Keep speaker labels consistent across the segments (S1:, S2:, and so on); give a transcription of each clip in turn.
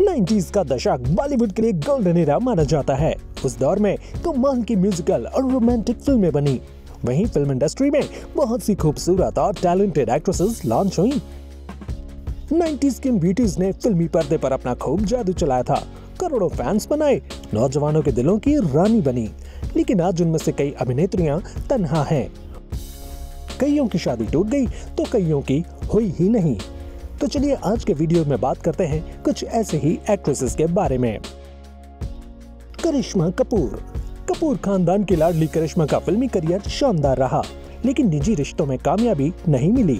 S1: 90s का दशक बॉलीवुड के लिए गोल्डन एरा माना जाता है। उस दौर में कमाल की म्यूजिकल और रोमांटिक फिल्में बनी। वहीं फिल्म इंडस्ट्री में बहुत सी खूबसूरत और टैलेंटेड एक्ट्रेसेस लॉन्च हुई। 90s की ब्यूटीज ने फिल्मी पर्दे पर अपना खूब जादू चलाया था, करोड़ों फैंस बनाए, नौजवानों के दिलों की रानी बनी। लेकिन आज उनमें से कई अभिनेत्रियां तन्हा हैं। कईयों की शादी टूट गई तो कईयों की हुई ही नहीं। तो चलिए आज के वीडियो में बात करते हैं कुछ ऐसे ही एक्ट्रेसेस के बारे में। करिश्मा कपूर। कपूर खानदान की लाडली करिश्मा का फिल्मी करियर शानदार रहा, लेकिन निजी रिश्तों में कामयाबी नहीं मिली।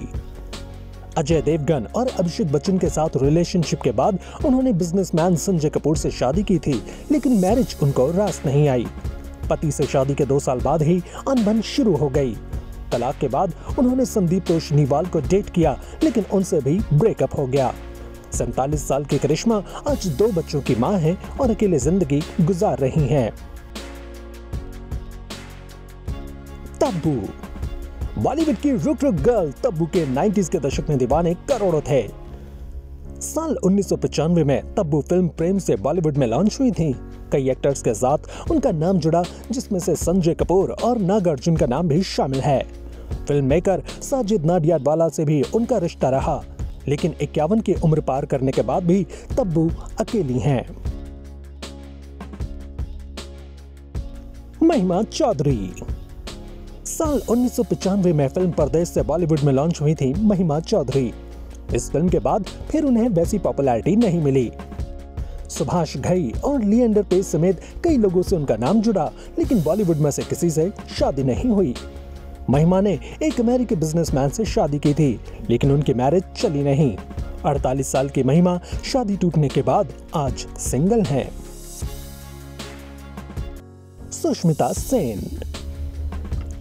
S1: अजय देवगन और अभिषेक बच्चन के साथ रिलेशनशिप के बाद उन्होंने बिजनेसमैन संजय कपूर से शादी की थी, लेकिन मैरिज उनको रास नहीं आई। पति से शादी के 2 साल बाद ही अनबन शुरू हो गई। तलाक के बाद उन्होंने संदीप तोषनीवाल को डेट किया, लेकिन उनसे भी ब्रेकअप हो गया। 47 साल की करिश्मा आज 2 बच्चों की मां हैं और अकेले जिंदगी गुजार रही हैं। तब्बू। बॉलीवुड की रुक रुक गर्ल तब्बू के 90s के दशक में दीवाने करोड़ों थे। साल 1995 में तब्बू फिल्म प्रेम से बॉलीवुड में लॉन्च हुई थी। कई एक्टर्स के साथ उनका नाम जुड़ा, जिसमें से संजय कपूर और नागार्जुन का नाम भी शामिल है। फिल्म मेकर साजिद नाडियाडवाला से भी उनका रिश्ता रहा, लेकिन 51 की उम्र पार करने के बाद भी तब्बू अकेली हैं। महिमा चौधरी। साल 1995 में फिल्म परदेश से बॉलीवुड में लॉन्च हुई थी महिमा चौधरी। इस फिल्म के बाद फिर उन्हें वैसी पॉपुलैरिटी नहीं मिली। सुभाष घई और लिएंडर पेस समेत कई लोगों से उनका नाम जुड़ा, लेकिन बॉलीवुड में से किसी से शादी नहीं हुई। महिमा ने एक अमेरिकी बिजनेसमैन से शादी की थी, लेकिन उनकी मैरिज चली नहीं। 48 साल की महिमा शादी टूटने के बाद आज सिंगल हैं। सुष्मिता सेन।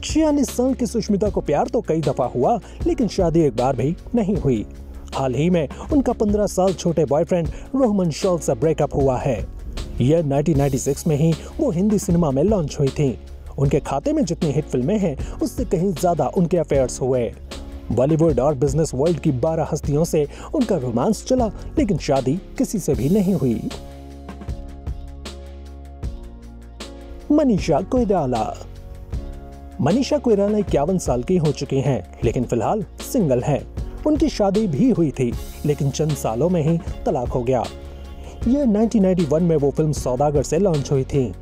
S1: 46 साल की सुष्मिता को प्यार तो कई दफा हुआ, लेकिन शादी एक बार भी नहीं हुई। हाल ही में उनका 15 साल छोटे बॉयफ्रेंड रोहमन शॉल से ब्रेकअप हुआ है। यह 1996 में ही वो हिंदी सिनेमा में लॉन्च हुई थी। उनके खाते में जितनी हिट फिल्में हैं, उससे कहीं ज्यादा उनके अफेयर्स हुए। बॉलीवुड और बिजनेस वर्ल्ड की 12 हस्तियों से उनका रोमांस चला, लेकिन शादी किसी से भी नहीं हुई। मनीषा कोइराला। मनीषा कोइराला 51 साल की हो चुकी हैं, लेकिन फिलहाल सिंगल हैं। उनकी शादी भी हुई थी, लेकिन चंद सालों में ही तलाक हो गया। यह 1991 में वो फिल्म सौदागर से लॉन्च हुई थी।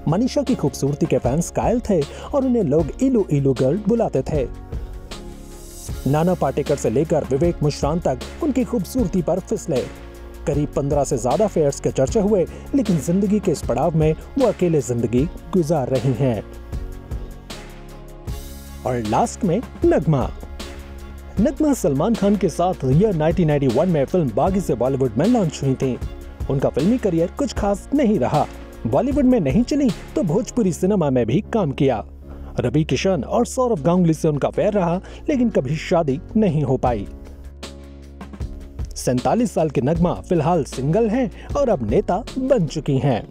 S1: मनीषा की खूबसूरती के फैंस कायल थे और उन्हें लोग इलू इलू गर्ल बुलाते थे। नाना पाटेकर से लेकर विवेक मुश्रान तक उनकी खूबसूरती पर फिसले। करीब 15 से ज्यादा अफेयर्स के चर्चे हुए, लेकिन जिंदगी के इस पड़ाव में वो अकेले जिंदगी गुजार रही हैं। और लास्ट में नगमा। नगमा सलमान खान के साथ यह 1991 में फिल्म बागी से बॉलीवुड में लॉन्च हुई थी। उनका फिल्मी करियर कुछ खास नहीं रहा। बॉलीवुड में नहीं चली तो भोजपुरी सिनेमा में भी काम किया। रवि किशन और सौरभ गांगुली से उनका अफेयर रहा, लेकिन कभी शादी नहीं हो पाई। 47 साल की नगमा फिलहाल सिंगल हैं और अब नेता बन चुकी हैं।